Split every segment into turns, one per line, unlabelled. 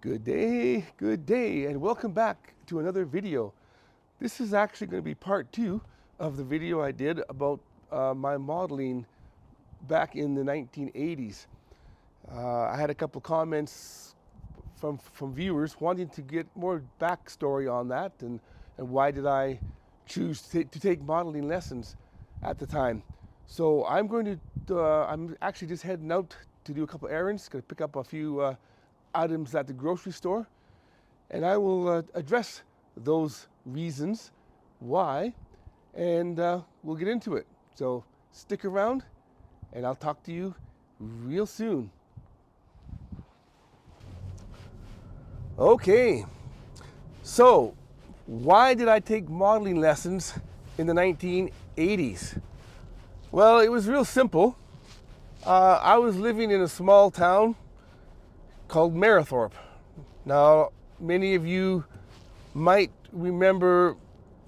Good day, and welcome back to another video. This is actually going to be part two of the video I did about my modeling back in the 1980s. I had a couple comments from viewers wanting to get more backstory on that and why did I choose to take modeling lessons at the time. So I'm actually just heading out to do a couple errands, going to pick up a few items at the grocery store, and I will address those reasons why, and we'll get into it. So stick around and I'll talk to you real soon. Okay, so why did I take modeling lessons in the 1980s? Well, it was real simple. I was living in a small town called Mayerthorpe. Now, many of you might remember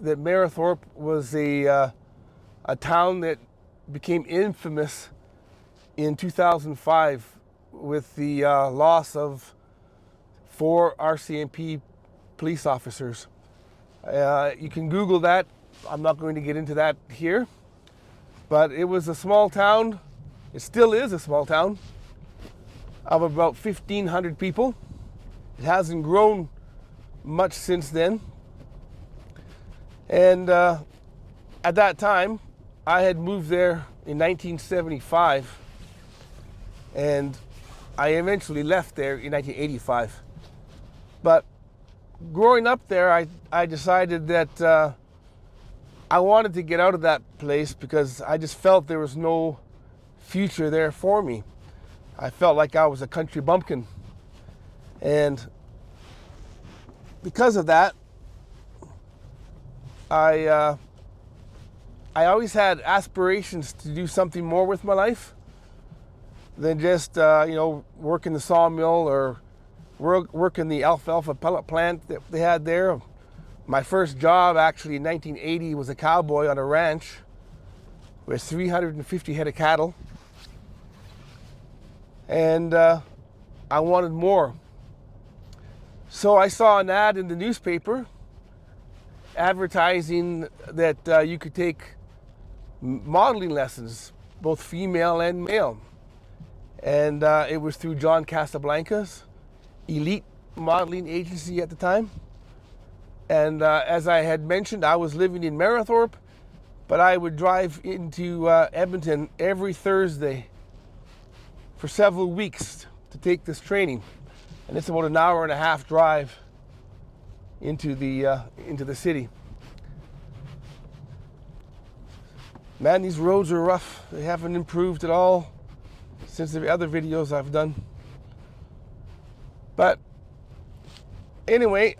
that Mayerthorpe was a town that became infamous in 2005 with the loss of 4 RCMP police officers. You can Google that. I'm not going to get into that here. But it was a small town. It still is a small town of about 1,500 people. It hasn't grown much since then. And at that time, I had moved there in 1975, and I eventually left there in 1985. But growing up there, I decided that I wanted to get out of that place because I just felt there was no future there for me. I felt like I was a country bumpkin. And because of that, I always had aspirations to do something more with my life than just work in the sawmill or work in the alfalfa pellet plant that they had there. My first job actually in 1980 was a cowboy on a ranch with 350 head of cattle. And I wanted more. So I saw an ad in the newspaper advertising that you could take modeling lessons, both female and male. And it was through John Casablanca's elite modeling agency at the time. And as I had mentioned, I was living in Mayerthorpe, but I would drive into Edmonton every Thursday for several weeks to take this training, and it's about an hour and a half drive into the city. Man, these roads are rough. They haven't improved at all since the other videos I've done. But anyway,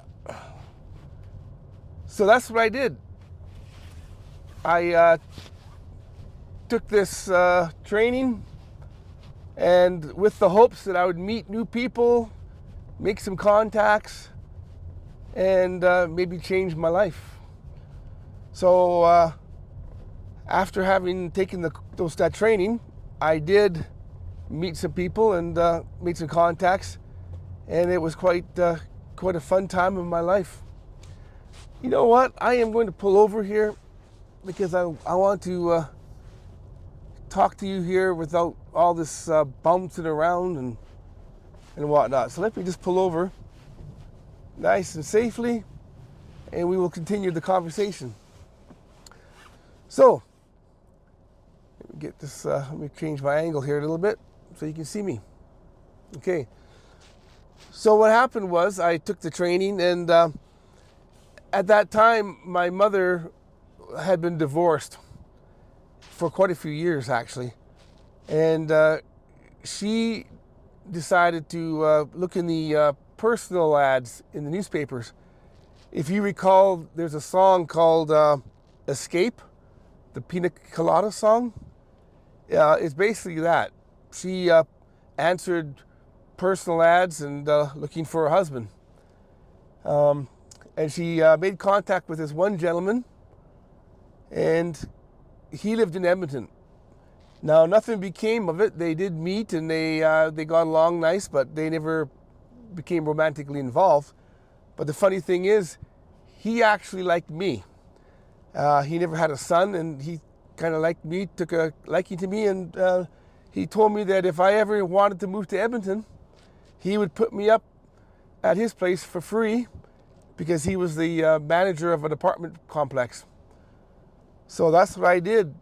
so that's what I did. I took this training, and with the hopes that I would meet new people, make some contacts, and maybe change my life. So after having taken that training, I did meet some people and made some contacts, and it was quite a fun time of my life. You know what? I am going to pull over here because I want to talk to you here without all this bouncing around and whatnot. So let me just pull over nice and safely, and we will continue the conversation. So let me get this. Let me change my angle here a little bit so you can see me. Okay. So what happened was I took the training, and at that time my mother had been divorced for quite a few years, actually. And she decided to look in the personal ads in the newspapers. If you recall, there's a song called Escape, the Pina Colada song. It's basically that. She answered personal ads and looking for a husband. And she made contact with this one gentleman, and he lived in Edmonton. Now, nothing became of it. They did meet, and they got along nice, but they never became romantically involved. But the funny thing is, he actually liked me. He never had a son, and he kind of liked me, took a liking to me, and he told me that if I ever wanted to move to Edmonton, he would put me up at his place for free because he was the manager of an apartment complex. So that's what I did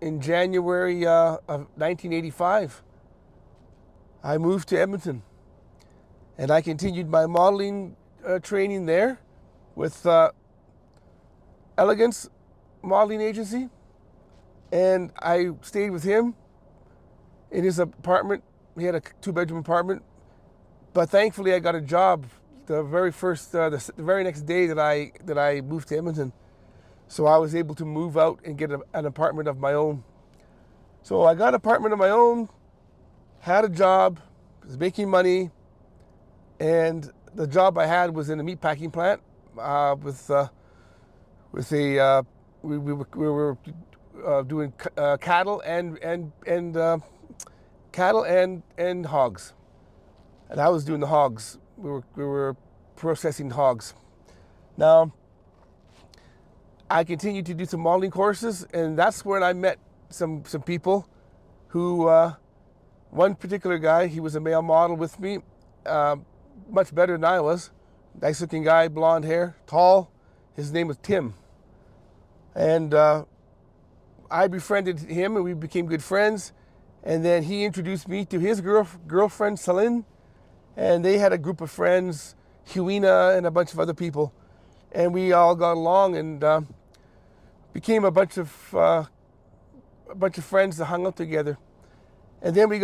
in January of 1985. I moved to Edmonton, and I continued my modeling training there with Elegance Modeling Agency, and I stayed with him in his apartment. He had a 2-bedroom apartment, but thankfully I got a job the very next day that I moved to Edmonton. So I was able to move out and get an apartment of my own. So I got an apartment of my own, had a job, was making money, and the job I had was in a meatpacking plant we were doing cattle and hogs, and I was doing the hogs. We were processing hogs. Now, I continued to do some modeling courses, and that's when I met some people who, one particular guy, he was a male model with me, much better than I was. Nice looking guy, blonde hair, tall. His name was Tim. And I befriended him, and we became good friends. And then he introduced me to his girlfriend, Celine. And they had a group of friends, Huina and a bunch of other people. And we all got along and became a bunch of friends that hung out together. And then we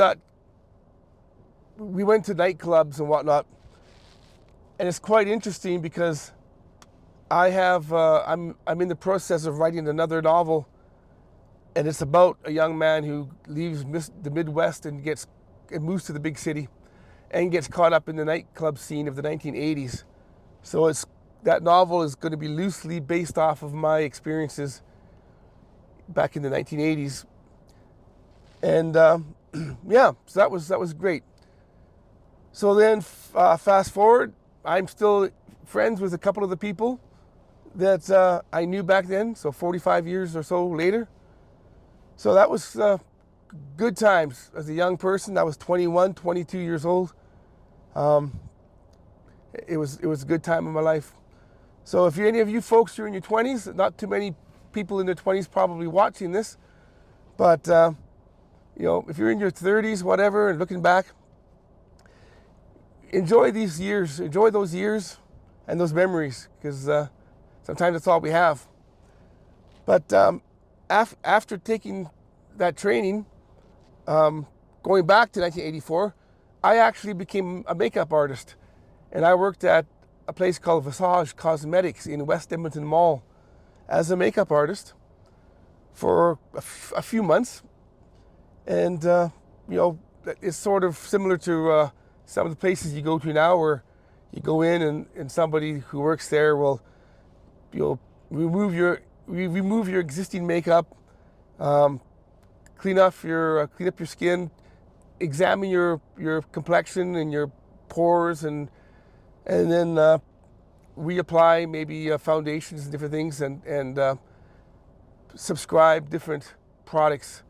went to nightclubs and whatnot. And it's quite interesting because I'm in the process of writing another novel, and it's about a young man who leaves the Midwest and moves to the big city and gets caught up in the nightclub scene of the 1980s. So that novel is going to be loosely based off of my experiences back in the 1980s. And yeah, so that was great. So then fast forward, I'm still friends with a couple of the people that I knew back then, so 45 years or so later. So that was good times as a young person. I was 21, 22 years old. It was a good time in my life. So if any of you folks are in your 20s, not too many people in their 20s probably watching this, but if you're in your 30s, whatever, and looking back, enjoy these years, enjoy those years and those memories, because sometimes that's all we have. But after taking that training, going back to 1984, I actually became a makeup artist, and I worked at a place called Visage Cosmetics in West Edmonton Mall as a makeup artist for a few months. And it's sort of similar to some of the places you go to now, where you go in and somebody who works there will remove your existing makeup, clean up your skin, examine your complexion and your pores, and then reapply maybe foundations and different things, and subscribe different products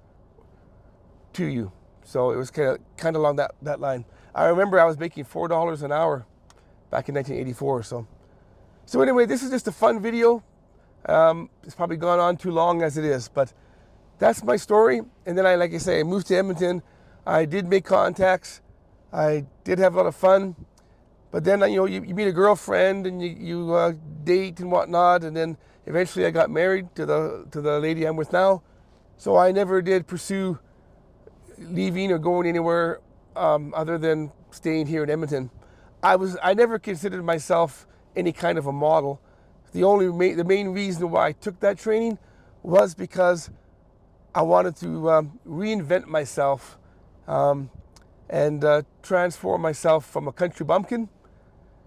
to you. So it was kind of along that line. I remember I was making $4 an hour back in 1984. So anyway, this is just a fun video. It's probably gone on too long as it is, but that's my story. And then like I say, I moved to Edmonton. I did make contacts. I did have a lot of fun. But then you meet a girlfriend and you date and whatnot, and then eventually I got married to the lady I'm with now. So I never did pursue leaving or going anywhere other than staying here in Edmonton. I never considered myself any kind of a model. The main reason why I took that training was because I wanted to reinvent myself and transform myself from a country bumpkin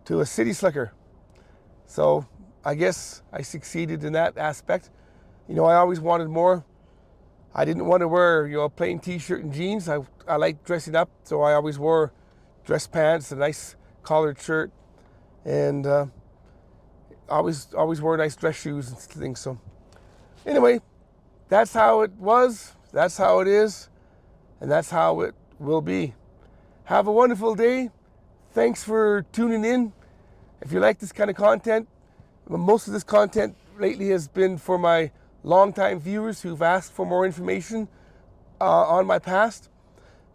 to a city slicker. So I guess I succeeded in that aspect. I always wanted more. I didn't want to wear a plain t-shirt and jeans. I like dressing up, so I always wore dress pants, a nice collared shirt, and always wore nice dress shoes and things. So anyway, that's how it was, that's how it is, and that's how it will be. Have a wonderful day. Thanks for tuning in. If you like this kind of content, most of this content lately has been for my longtime viewers who've asked for more information on my past.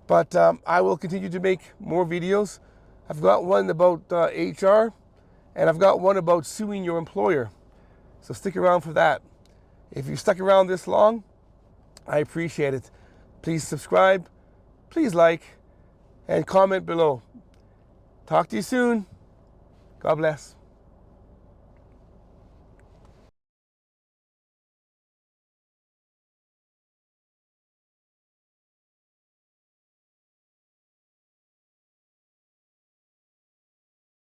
But I will continue to make more videos. I've got one about HR, and I've got one about suing your employer. So stick around for that. If you stuck around this long, I appreciate it. Please subscribe, please like, and comment below. Talk to you soon. God bless.